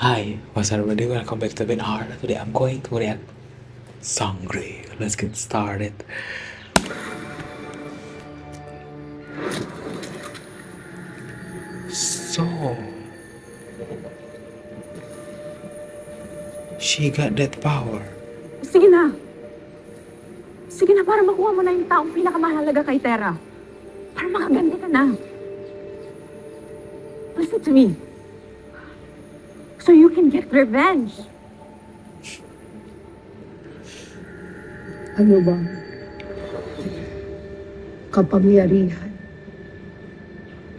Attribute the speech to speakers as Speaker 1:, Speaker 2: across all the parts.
Speaker 1: Hi, what's up everybody? Welcome back to BinR. Today I'm going to react Sangre. Let's get started. So, she got that power.
Speaker 2: Sige na. Sige na, para makuha mo na yung taong pinakamahalaga kay Terra. Para makaganti ka na. Listen to me. So you can get revenge.
Speaker 3: Ano ba? Kapangyarihan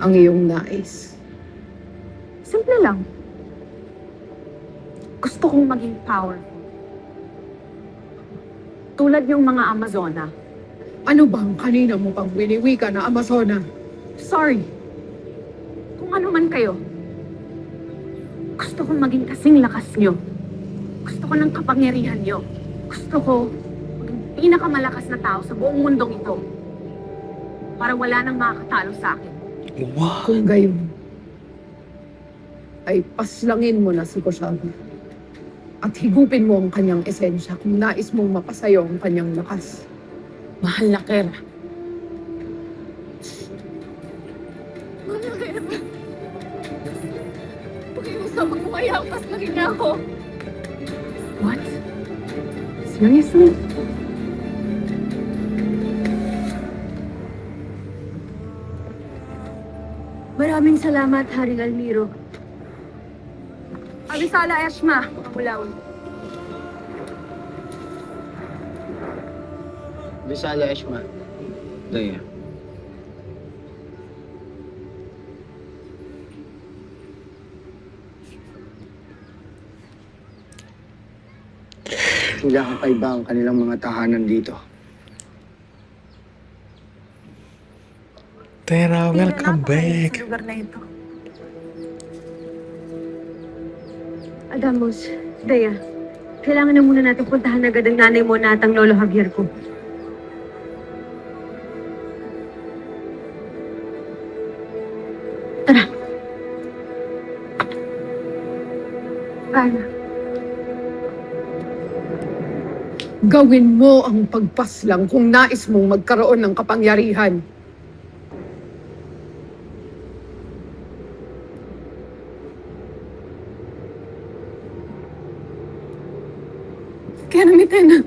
Speaker 3: ang iyong nais.
Speaker 2: Simple lang. Gusto kong maging powerful. Tulad yung mga Amazona.
Speaker 3: Ano ba ang kanina mo pang winiwika na Amazona?
Speaker 2: Sorry. Kung ano man kayo. Gusto kong maging kasing lakas nyo. Gusto ko ng kapangyarihan nyo. Gusto ko maging pinakamalakas na tao sa buong mundong ito. Para wala nang makakatalo sa akin.
Speaker 1: What?
Speaker 3: Kung gayon, ay paslangin mo na si Kushabi at higupin mo ang kanyang esensya kung nais mong mapasayo ang kanyang lakas.
Speaker 2: Mahal na Kera. Mahal na Kera. Pakiusap mo kaya pas lagi niya ako. What? Seriously? Maraming salamat, Haring Almiro. Abisala Eshma, Mulaw.
Speaker 4: Bisaya Eshma. Daya. Sila kakaiba ang kanilang mga tahanan dito.
Speaker 1: Tera, welcome back.
Speaker 2: Sa lugar na ito. Adamos, Daya, kailangan na muna natin puntahan agad ang nanay mo at ang lolo Javier ko. Tara. Kaya.
Speaker 3: Gawin mo ang pagpaslang kung nais mong magkaroon ng kapangyarihan.
Speaker 2: Kaya namitin na.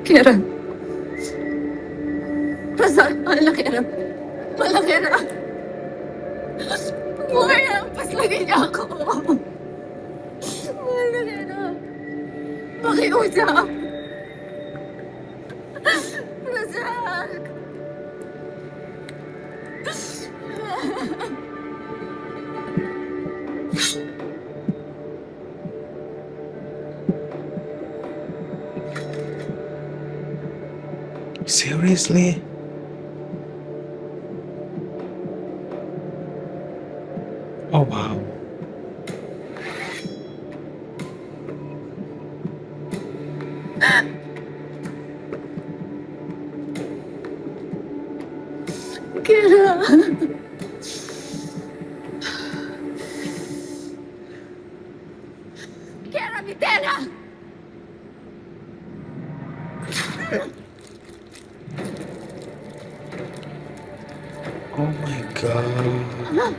Speaker 2: Kera. Razak, mahal na Kera. Mahal na Kera. Buhay na, paslagin niya ako. Mahal na Kera. Pakiusap. Razak.
Speaker 1: Seriously? Oh wow.
Speaker 2: Kera. Kera, Mitera!
Speaker 1: Oh my god.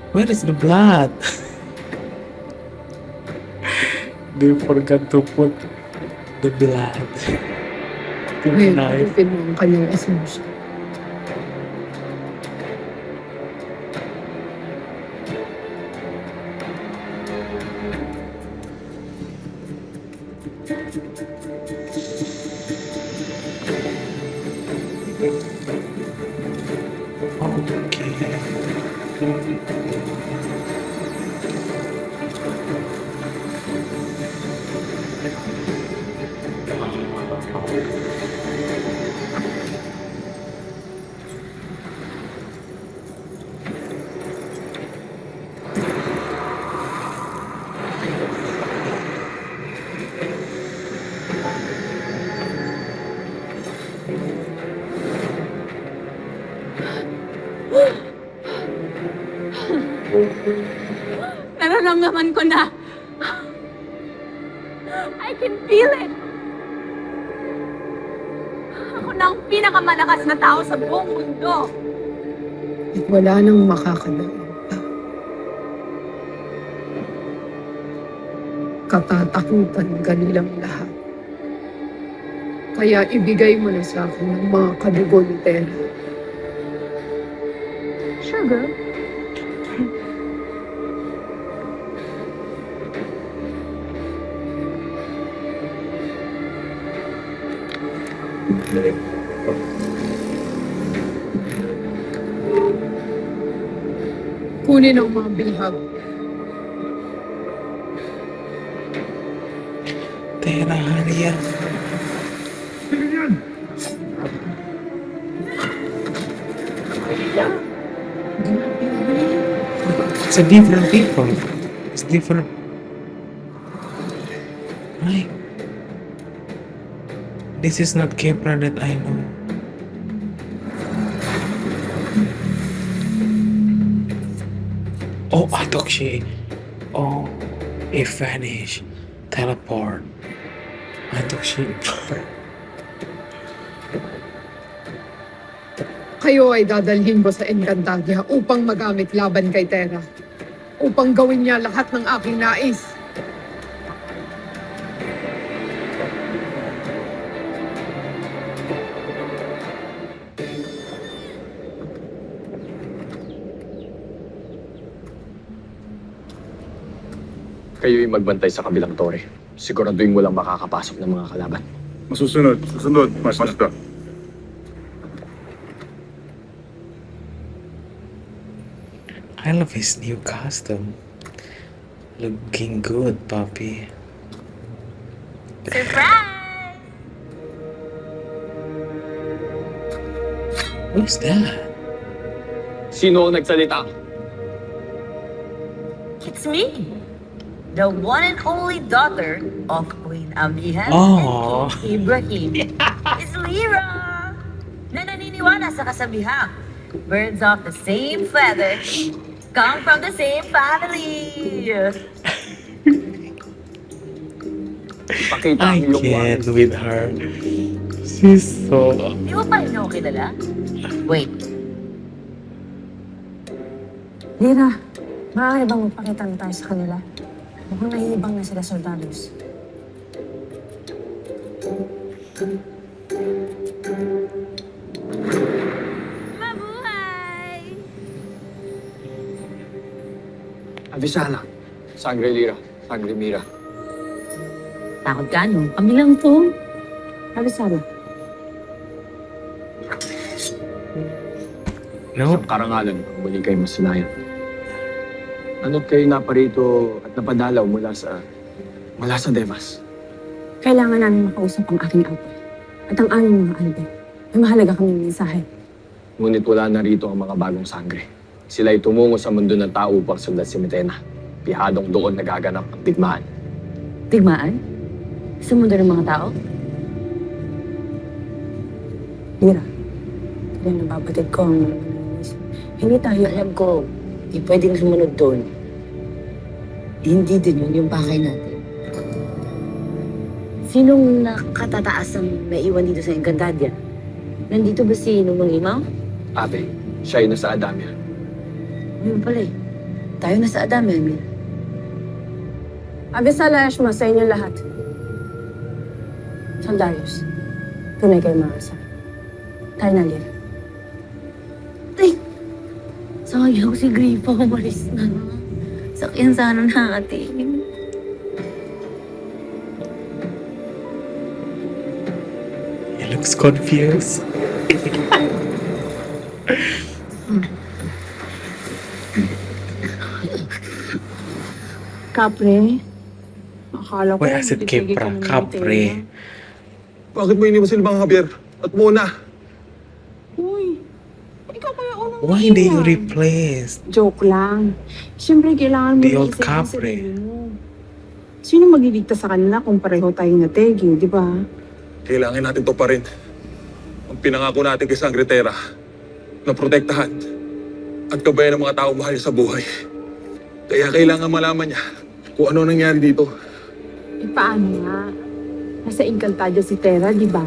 Speaker 1: Where is the blood? They forgot to put the blood. The
Speaker 3: Ngayon,
Speaker 1: knife.
Speaker 3: higupin mo ang kanyang esensya.
Speaker 1: Okay.
Speaker 2: Nararamdaman ko na. I can feel it. Ako na ang pinakamalakas na tao sa buong mundo.
Speaker 3: At wala nang makakalain pa. Katatakutan ka nilang lahat. Kaya ibigay mo na sa akin ang mga kadugo ni Tera.
Speaker 2: Sure, girl.
Speaker 3: Kunin ang mga bihag.
Speaker 1: Tera, hurry up. It's a different people. It's different. Ay. This is not Kepra that I know. Oh, I thought she. Oh, it vanished. Teleport. I thought she.
Speaker 3: Kayo ay dadalhin ko sa Encantadia upang magamit laban kay Tera. Upang gawin niya lahat ng aking nais.
Speaker 5: Kayo'y magbantay sa kabilang tore. Siguraduhin mo lang makakapasok ng mga kalaban.
Speaker 6: Susunod, Master.
Speaker 1: I love his new costume. Looking good, puppy.
Speaker 2: Surprise!
Speaker 1: Who's that?
Speaker 5: Sino ang nagsalita?
Speaker 7: It's me, the one and only daughter of Queen Amihan
Speaker 1: Oh.
Speaker 7: and King Ibrahim. It's Lyra, na naniniwala sa kasabihang birds of the same feather come from the same family.
Speaker 5: Pakita
Speaker 1: I
Speaker 5: ang iyong
Speaker 1: can't
Speaker 5: wangis.
Speaker 1: with her. She's so.
Speaker 7: Di mo pa rin ako kilala? Wait.
Speaker 8: Lira, maaari bang magpakita na tayo sa kanila? Mukhang nahihibang na sila, soldados.
Speaker 2: Mabuhay!
Speaker 5: Avisala. Sangre Lira. Sangre Mira.
Speaker 7: Takot ka, no? Kami lang to.
Speaker 8: Sabi sana,
Speaker 1: No.
Speaker 5: Isang karangalan ang muli kayo masinayan. Ano't kayo naparito at napadalaw mula sa Devas?
Speaker 8: kailangan namin makausap ang aking ate at ang aming mga albe. May mahalaga kaming mensahe.
Speaker 5: Ngunit wala na rito ang mga bagong sangre. Sila'y tumungo sa mundo ng tao upang sundan si Metena. Pihadong doon nagaganap ang digmaan.
Speaker 8: Digmaan? Sa mundo ng mga tao? Lira, kaya nababatid ko ang mga nangyayos. Hindi tayo
Speaker 7: Alam ko, di pwedeng sumunod doon. Hindi din yun yung pakay natin. Sinong nakatataas ang naiwan dito sa Encantadia? Nandito ba si Numang Imaw?
Speaker 5: Ate, siya'y nasa Adamia.
Speaker 7: Yun pala eh. Tayo na sa Adamia, Mira.
Speaker 8: Abisala Eshma sa inyo lahat. Soldarius, tunay kayo maasa. Tayo na, Lira.
Speaker 7: Tay! Sayang si Gripa, umalis na. Sakyan sana natin.
Speaker 1: He looks confused.
Speaker 3: Kapre, akala ko...
Speaker 1: Why is it
Speaker 3: bibigay
Speaker 1: Kepra?
Speaker 3: ka ng
Speaker 1: Kapre.
Speaker 3: Nutella.
Speaker 5: Bakit mo iniwan sila mga Javier? At Mona?
Speaker 3: Uy, ikaw kaya unang
Speaker 1: Why hindi you
Speaker 3: naiwan?
Speaker 1: replace
Speaker 3: Joke lang. Siyempre, kailangan mo
Speaker 1: the
Speaker 3: rin
Speaker 1: old
Speaker 3: isipin ang
Speaker 1: Capre?
Speaker 3: sarili mo. Sino magliligtas sa kanila kung pareho tayong nategi, di ba?
Speaker 6: Kailangan natin to pa rin. Ang pinangako natin kay Sangretera na protektahan at gabayan ng mga tao mahal sa buhay. Kaya kailangan malaman niya kung ano nangyari dito.
Speaker 3: Eh, paano nga? Nasa Encantadia si Terra, di ba?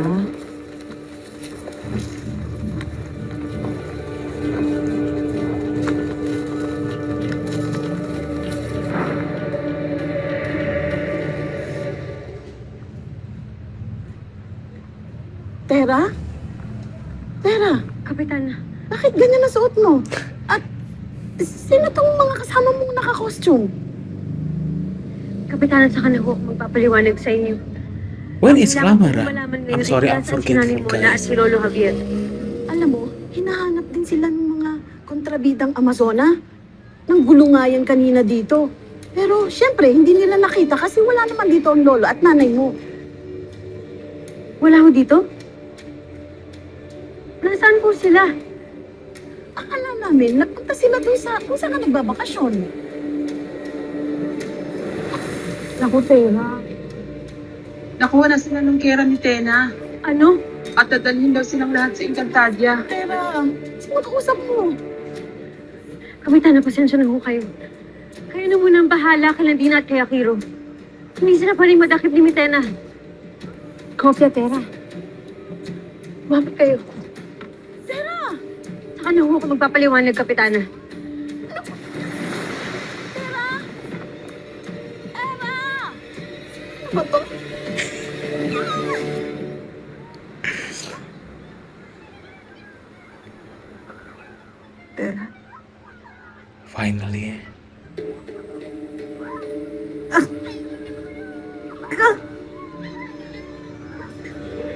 Speaker 3: Terra? Terra,
Speaker 2: Kapitan,
Speaker 3: bakit ganyan na suot mo? At sino tong mga kasama mong naka-costume?
Speaker 2: Kapitan, saka na ako magpapaliwanag sa inyo.
Speaker 1: When is
Speaker 2: Kailangan ko
Speaker 1: Clamara?
Speaker 2: malaman ngayon
Speaker 1: I'm sorry,
Speaker 2: ay
Speaker 1: I'm
Speaker 2: nasaan si Nanay
Speaker 1: forgetful,
Speaker 2: Mona at
Speaker 1: guys.
Speaker 2: si Lolo Javier.
Speaker 3: Alam mo, hinahanap din sila ng mga kontrabidang Amazona. Nang gulungayan kanina dito. Pero syempre, hindi nila nakita kasi wala naman dito ang lolo at nanay mo.
Speaker 2: Wala ho dito? Nasaan po sila?
Speaker 3: Akala namin, nagpunta sila doon sa kung saan ka nagbabakasyon. Naku, Tena.
Speaker 9: Nakuha na sila ng kera ni Tena
Speaker 2: Ano?
Speaker 9: at dadalhin daw silang lahat sa Encantadia.
Speaker 3: Tera, sino kausap mo?
Speaker 2: Kapitan, napasensya na ho kayo. Kayo na muna ang bahala kay Landina at kay Akiro. Hindi sila pa rin madakip ni Mitena.
Speaker 3: Kopya, Tera.
Speaker 2: Mabot kayo. Saka na ho ako magpapaliwanag, Kapitana.
Speaker 3: Ano ba to? Tera.
Speaker 1: Finally.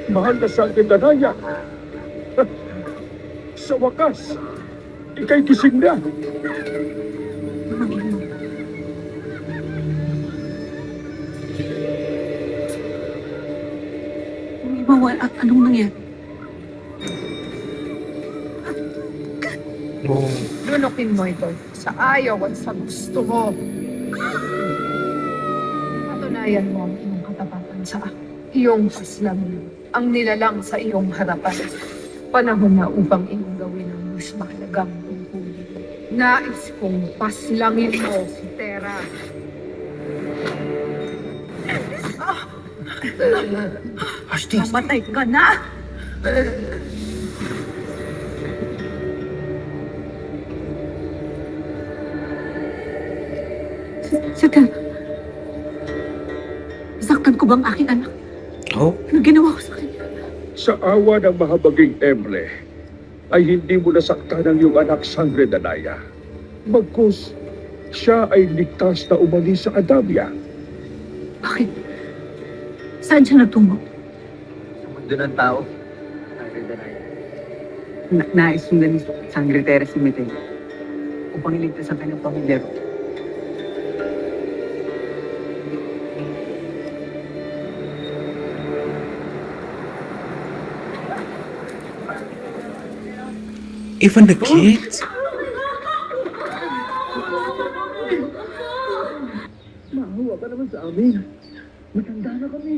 Speaker 6: Mahal na Sangretera. Sa wakas, ikay gising na.
Speaker 3: Anong nangyari?
Speaker 1: Oh,
Speaker 3: Lunukin mo ito sa ayaw at sa gusto mo. Patunayan mo ang iyong katapatan sa iyong paslamin, ang nilalang sa iyong harapan. Panahon na upang iyong gawin ang mas mahalagang tungkulin. Nais kong paslangin mo si Terra.
Speaker 7: Mamatay ka na!
Speaker 2: Si Terra. Saktan ko bang aking anak?
Speaker 1: oh,
Speaker 2: Ano ginawa ko sa kanya?
Speaker 6: Sa awa ng mahabaging Emre, ay hindi mo nasaktan ang iyong anak Sangretera. Bagkus, siya ay ligtas na umalis sa Adamia.
Speaker 2: Bakit? Saan siya natungo?
Speaker 4: Sa mundo ng tao, Sangretera. Nais sundan ni Sangretera si Mitena upang iligtas ang kanyang pamilya.
Speaker 1: even the kids?
Speaker 6: Maawa ka naman sa amin. Matanda na kami.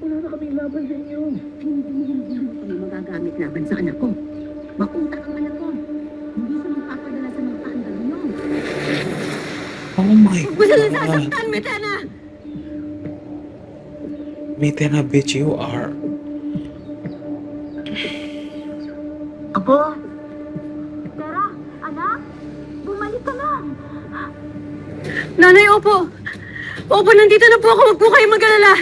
Speaker 6: Wala na kaming laban sa inyo.
Speaker 2: Kami magagamit laban sa anak ko. Makunta ang anak ko. Hindi siya magpapadala sa mga paandal niyo.
Speaker 1: Oh my God.
Speaker 2: Mitena!
Speaker 1: Mitena, bitch, you are.
Speaker 7: Apo,
Speaker 2: Tera, anak, bumalik ka na. Nanay, opo. Opo, nandito na po ako. Huwag po kayo mag-alala.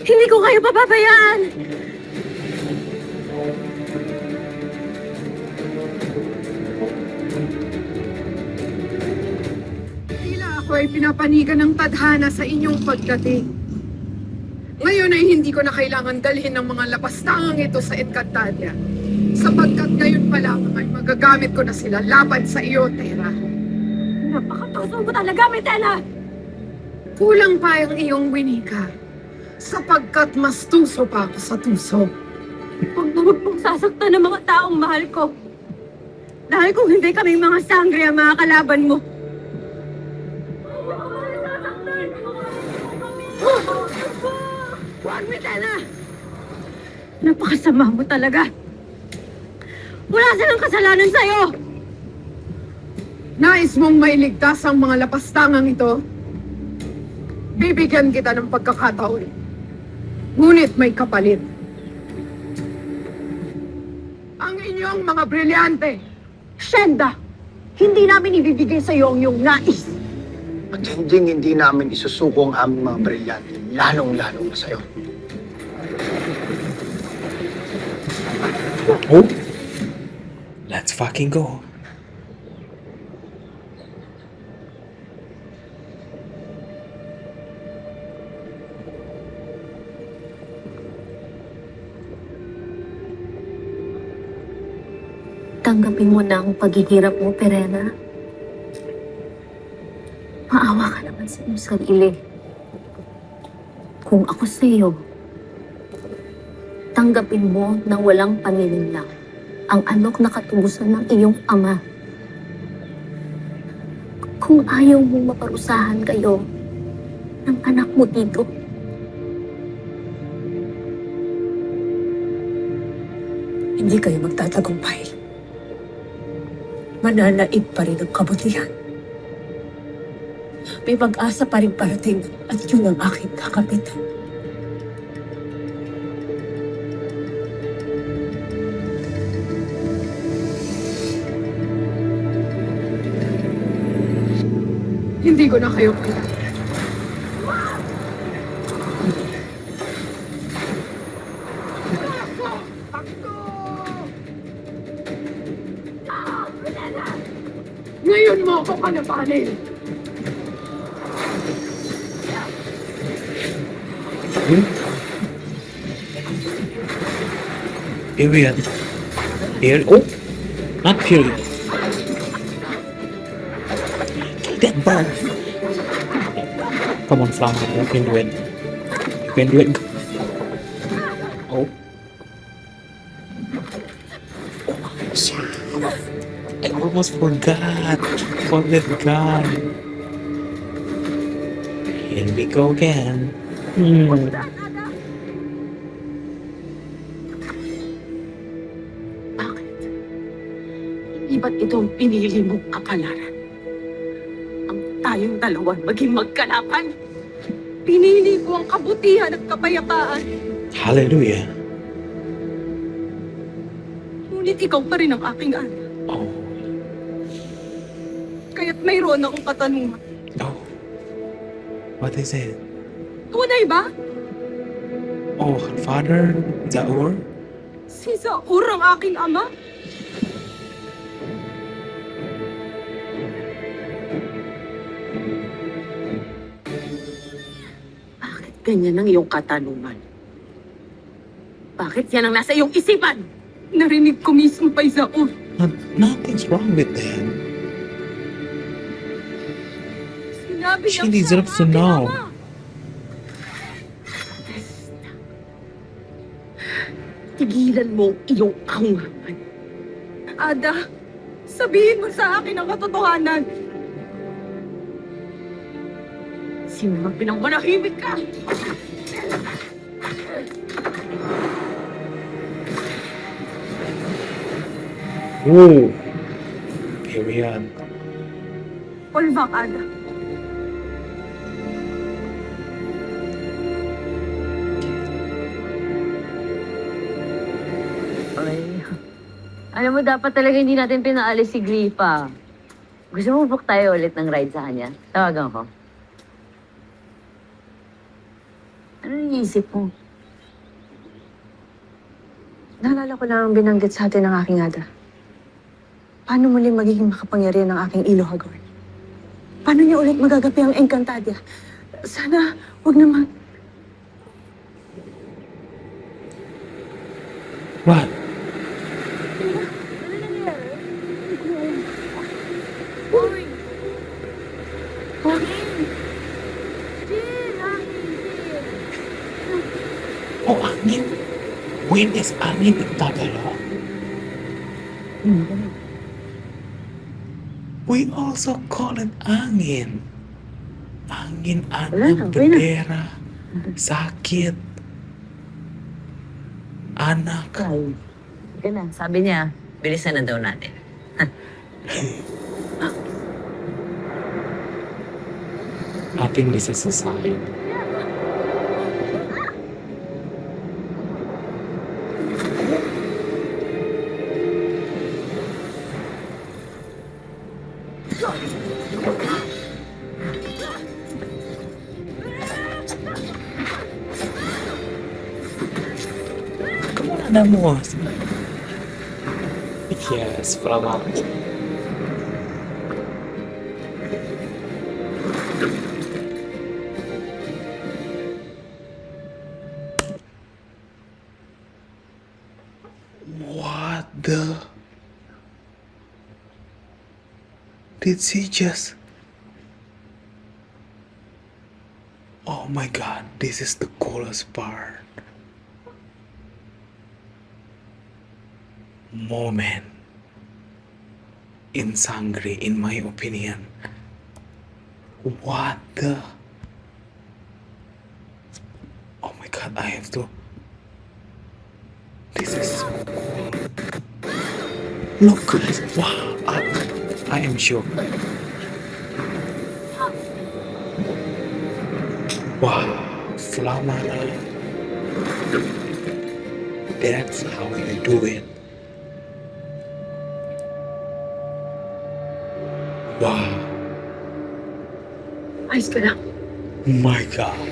Speaker 2: Hindi ko kayo papabayaan.
Speaker 3: Tila ako ay pinapanigan ng tadhana sa inyong pagdating. Ngayon ay hindi ko na kailangan dalhin ng mga lapastangang ito sa Encantadia. Sapagkat ngayon pa lang ay magagamit ko na sila laban sa iyo, Tera.
Speaker 2: Napakatuso mo talaga, Mitena!
Speaker 3: Kulang pa ang iyong winika, sapagkat mas tuso pa ako sa tuso.
Speaker 2: Huwag na huwag mong sasaktan ng mga taong mahal ko. Dahil kung hindi kami mga sangre ang mga kalaban mo. Huwag, Mitena! Napakasama mo talaga. Wala silang kasalanan sa'yo!
Speaker 3: Nais mong mailigtas ang mga lapastangang ito? Bibigyan kita ng pagkakataon. Ngunit may kapalit. Ang inyong mga brilyante.
Speaker 2: Shenda! Hindi namin ibibigay sa'yo ang iyong nais.
Speaker 10: At hindi namin isusuko ang aming mga brilyante, lalong-lalo na sa'yo.
Speaker 1: Oh, let's fucking go.
Speaker 2: Tanggapin mo na ang paghihirap mo, Perena. Maawa ka naman sa iyong sarili. Kung ako sa iyo, tanggapin mo na walang panininlang ang anok na katubusan ng iyong ama. Kung ayaw mong maparusahan kayo ng anak mo dito,
Speaker 8: Hindi kayo magtatagumpay. Mananaig pa rin ang kabutihan. May pag-asa pa rin parating at yun ang aking kakapitan.
Speaker 3: Hindi ko na kayo kaya. Ngayon mo ako kalabanin.
Speaker 1: Period. Period. Oh, not period. Get that bird. Come on, Flower. You can do it. You can do it. Oh. I almost forgot. What the God. Here we go again.
Speaker 2: bakit? Hindi ba't ito ang pinili mong kapalaran? Ang tayong dalawa maging magkalapan? Pinili ko ang kabutihan at kapayapaan.
Speaker 1: Hallelujah.
Speaker 2: Ngunit ikaw pa rin ang aking anak.
Speaker 1: Oh.
Speaker 2: Kaya't mayroon akong katanungan.
Speaker 1: Oh. What is it?
Speaker 2: Tunay ba?
Speaker 1: Oh, Father Zaur?
Speaker 2: Si Zaur ang aking ama? Bakit ganyan ang iyong katanungan? Bakit yan ang nasa iyong isipan? Narinig ko mismo pa Zaur.
Speaker 1: Nothing's wrong with them.
Speaker 2: Sinabi
Speaker 1: She
Speaker 2: niyang
Speaker 1: deserves
Speaker 2: siya
Speaker 1: to
Speaker 2: ang aking
Speaker 1: know.
Speaker 2: ama. Tigilan mo ang iyong kaungahan. Ada, sabihin mo sa akin ang katotohanan. Sino ang pinangmanahimik ka?
Speaker 1: Ooh. Period.
Speaker 2: Polvak, Ada.
Speaker 7: Ay. Alam mo, dapat talaga hindi natin pinaalis si Gripa. Gusto mo book tayo ulit ng ride sa kanya? Tawagan ko. Ano iniisip mo?
Speaker 8: Naalala ko lang ang binanggit sa atin ng aking Ada. Paano muli magiging makapangyarihan ng aking Ilohagor? Paano niya ulit magagapi ang Encantadia? Sana, wag naman.
Speaker 1: What?
Speaker 2: Hoy! Hoy!
Speaker 1: Angin. Wind is angin in Tagalog. We also call it angin. Angin, anak, bendera, sakit, anak.
Speaker 7: Ay, sige na. Sabi niya, bilisan na daw natin.
Speaker 1: Ating nisasasabi. Kemana mo? Yes, selamat. What the? Did she just? Oh my god, this is the coolest part. Moment in Sangre, in my opinion. What the? Oh my god, I have to. This is so cool. Look, guys. Wow. I am shocked. Wow. Flamara. That's how you do it. Wow.
Speaker 2: Ayos ka lang.
Speaker 1: My God.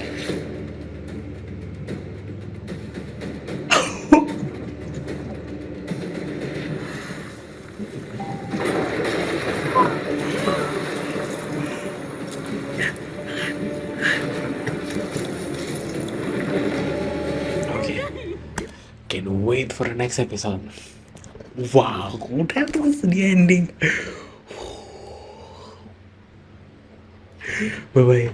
Speaker 1: Okay. Can wait for the next episode. Wow, that was the ending. Bye bye.